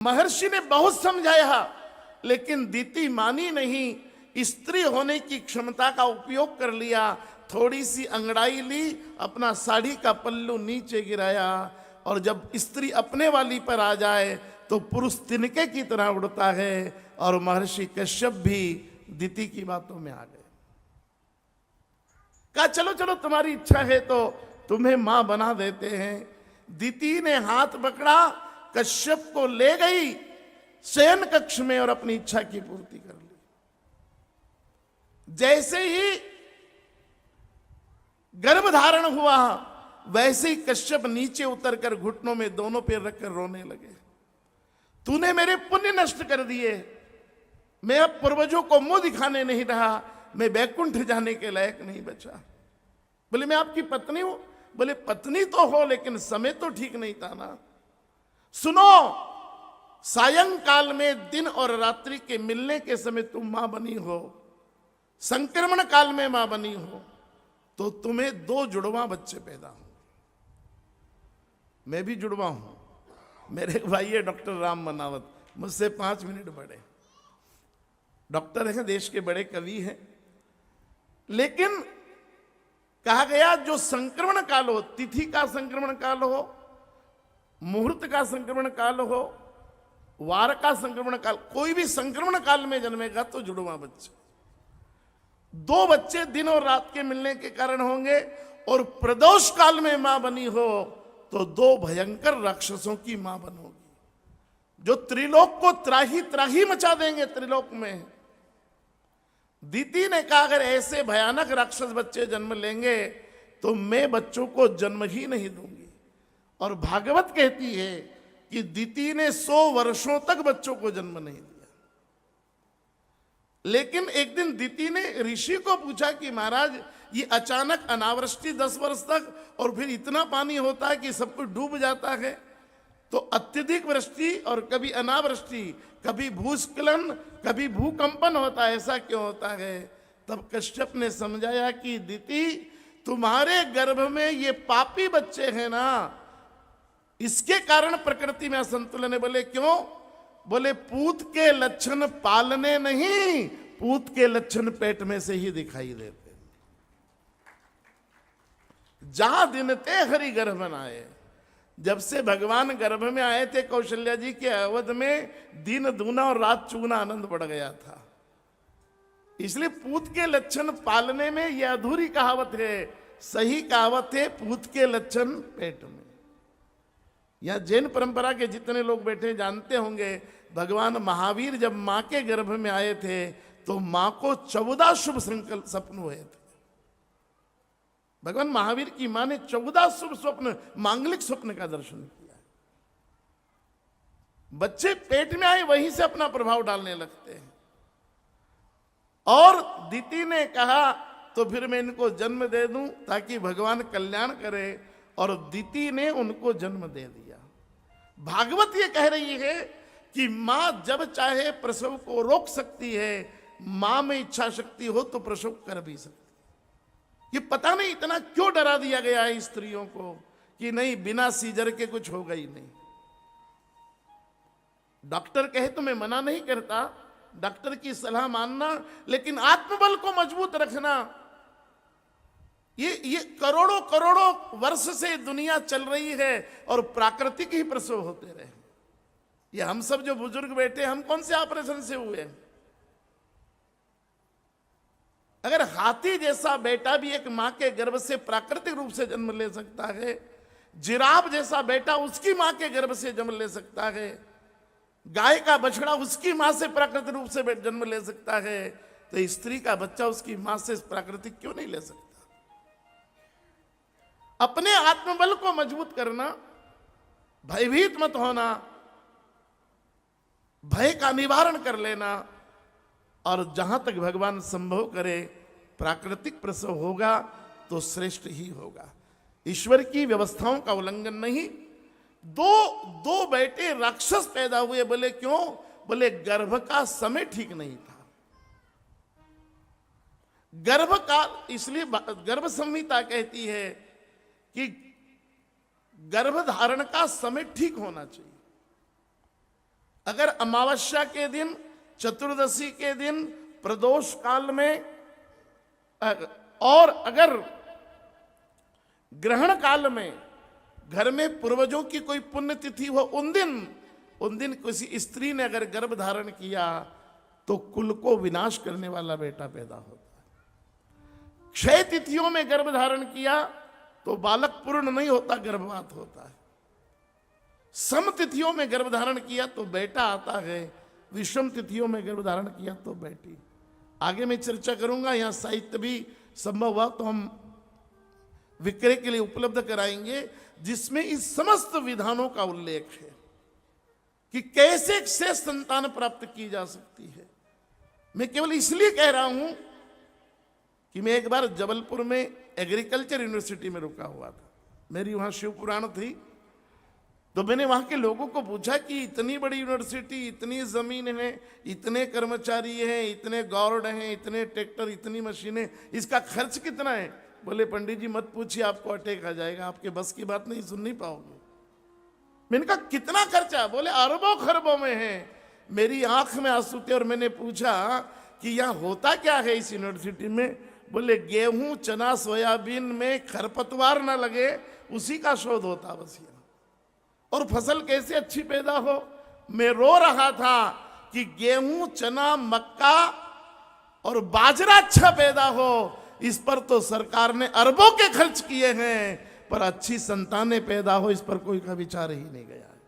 महर्षि ने बहुत समझाया, लेकिन दीति मानी नहीं। स्त्री होने की क्षमता का उपयोग कर लिया, थोड़ी सी अंगड़ाई ली, अपना साड़ी का पल्लू नीचे गिराया, और जब स्त्री अपने वाली पर आ जाए तो पुरुष तिनके की तरह उड़ता है। और महर्षि कश्यप भी दीति की बातों में आ गए। कहा चलो चलो तुम्हारी इच्छा है तो तुम्हें मां बना देते हैं। दीति ने हाथ पकड़ा, कश्यप को ले गई शयन कक्ष में और अपनी इच्छा की पूर्ति कर ली। जैसे ही गर्भ धारण हुआ, वैसे ही कश्यप नीचे उतरकर घुटनों में दोनों पैर रखकर रोने लगे। तूने मेरे पुण्य नष्ट कर दिए, मैं अब पूर्वजों को मुंह दिखाने नहीं रहा, मैं वैकुंठ जाने के लायक नहीं बचा। बोले मैं आपकी पत्नी हूं। बोले पत्नी तो हो, लेकिन समय तो ठीक नहीं था ना। सुनो, सायंकाल में दिन और रात्रि के मिलने के समय तुम मां बनी हो, संक्रमण काल में मां बनी हो, तो तुम्हें 2 जुड़वा बच्चे पैदा होंगे। मैं भी जुड़वा हूं। मेरे एक भाई है डॉक्टर राम मनावत, मुझसे 5 मिनट बड़े, डॉक्टर हैं, देश के बड़े कवि हैं। लेकिन कहा गया जो संक्रमण काल हो, तिथि का संक्रमण काल हो, मुहूर्त का संक्रमण काल हो, वार का संक्रमण काल, कोई भी संक्रमण काल में जन्मेगा तो जुड़वा बच्चे। 2 बच्चे दिन और रात के मिलने के कारण होंगे। और प्रदोष काल में मां बनी हो तो 2 भयंकर राक्षसों की मां बनोगी, जो त्रिलोक को त्राही त्राही मचा देंगे त्रिलोक में। दीति ने कहा अगर ऐसे भयानक राक्षस बच्चे जन्म लेंगे तो मैं बच्चों को जन्म ही नहीं दूंगी। और भागवत कहती है कि दीति ने 100 वर्षों तक बच्चों को जन्म नहीं दिया। लेकिन एक दिन दीति ने ऋषि को पूछा कि महाराज ये अचानक अनावृष्टि 10 वर्ष तक, और फिर इतना पानी होता है कि सब कुछ डूब जाता है, तो अत्यधिक वृष्टि और कभी अनावृष्टि, कभी भूस्खलन, कभी भूकंपन होता है, ऐसा क्यों होता है? तब कश्यप ने समझाया कि दीति तुम्हारे गर्भ में ये पापी बच्चे हैं ना, इसके कारण प्रकृति में असंतुलन है। बोले क्यों? बोले पूत के लक्षण पालने नहीं, पूत के लक्षण पेट में से ही दिखाई देते। जहां दिन ते हरि गर्भ आए, जब से भगवान गर्भ में आए थे कौशल्या जी के अवध में, दिन दूना और रात चूना आनंद बढ़ गया था। इसलिए पूत के लक्षण पालने में यह अधूरी कहावत है। सही कहावत है पूत के लक्षण पेट में। यहां जैन परंपरा के जितने लोग बैठे जानते होंगे, भगवान महावीर जब मां के गर्भ में आए थे तो मां को 14 शुभ संकल्प स्वप्न हुए थे। भगवान महावीर की मां ने 14 शुभ स्वप्न, मांगलिक स्वप्न का दर्शन किया। बच्चे पेट में आए वहीं से अपना प्रभाव डालने लगते हैं। और दीति ने कहा तो फिर मैं इनको जन्म दे दूं ताकि भगवान कल्याण करे, और दीति ने उनको जन्म दे दिया। भागवत ये कह रही है कि मां जब चाहे प्रसव को रोक सकती है, मां में इच्छा शक्ति हो तो प्रसव कर भी सकती है। ये पता नहीं इतना क्यों डरा दिया गया है स्त्रियों को कि नहीं बिना सीजर के कुछ होगा ही नहीं। डॉक्टर कहे तो मैं मना नहीं करता, डॉक्टर की सलाह मानना, लेकिन आत्मबल को मजबूत रखना। ये करोड़ों करोड़ों वर्ष से दुनिया चल रही है और प्राकृतिक ही प्रसव होते रहे। ये हम सब जो बुजुर्ग बैठे, हम कौन से ऑपरेशन से हुए? अगर हाथी जैसा बेटा भी एक मां के गर्भ से प्राकृतिक रूप से जन्म ले सकता है, जिराफ जैसा बेटा उसकी मां के गर्भ से जन्म ले सकता है, गाय का बछड़ा उसकी मां से प्राकृतिक रूप से जन्म ले सकता है, तो स्त्री का बच्चा उसकी मां से प्राकृतिक क्यों नहीं ले सकता? अपने आत्मबल को मजबूत करना, भयभीत मत होना, भय का निवारण कर लेना, और जहां तक भगवान संभव करे प्राकृतिक प्रसव होगा तो श्रेष्ठ ही होगा। ईश्वर की व्यवस्थाओं का उल्लंघन नहीं। दो बेटे राक्षस पैदा हुए। बोले क्यों? बोले गर्भ का समय ठीक नहीं था। गर्भ का, इसलिए गर्भ संहिता कहती है कि गर्भ धारण का समय ठीक होना चाहिए। अगर अमावस्या के दिन, चतुर्दशी के दिन, प्रदोष काल में, और अगर ग्रहण काल में घर में पूर्वजों की कोई पुण्यतिथि हो, उन दिन किसी स्त्री ने अगर गर्भ धारण किया तो कुल को विनाश करने वाला बेटा पैदा होता है। क्षय तिथियों में गर्भ धारण किया तो बालक पूर्ण नहीं होता, गर्भवात होता है। सम तिथियों में गर्भ धारण किया तो बेटा आता है, विषम तिथियों में गर्भ धारण किया तो बेटी। आगे मैं चर्चा करूंगा, यहां साहित्य भी संभव हुआ तो हम विक्रय के लिए उपलब्ध कराएंगे, जिसमें इस समस्त विधानों का उल्लेख है कि कैसे से संतान प्राप्त की जा सकती है। मैं केवल इसलिए कह रहा हूं कि मैं एक बार जबलपुर में एग्रीकल्चर यूनिवर्सिटी में रुका हुआ था, मेरी वहां शिव पुराण थी। तो मैंने वहां के लोगों को पूछा कि इतनी बड़ी यूनिवर्सिटी, इतनी जमीन है, इतने कर्मचारी हैं, इतने गार्ड हैं, इतने ट्रैक्टर, इतनी मशीनें, इसका खर्च कितना है? बोले पंडित जी मत पूछिए, आपको अटैक आ जाएगा, आपके बस की बात नहीं, सुन नहीं पाओगे। मैंने कहा कितना खर्चा? बोले अरबों खरबों में है। मेरी आंख में आंसू थे और मैंने पूछा कि यहाँ होता क्या है इस यूनिवर्सिटी में? बोले गेहूं, चना, सोयाबीन में खरपतवार ना लगे, उसी का शोध होता बस ये, और फसल कैसे अच्छी पैदा हो। मैं रो रहा था कि गेहूं, चना, मक्का और बाजरा अच्छा पैदा हो, इस पर तो सरकार ने अरबों के खर्च किए हैं, पर अच्छी संतानें पैदा हो इस पर कोई का विचार ही नहीं गया है।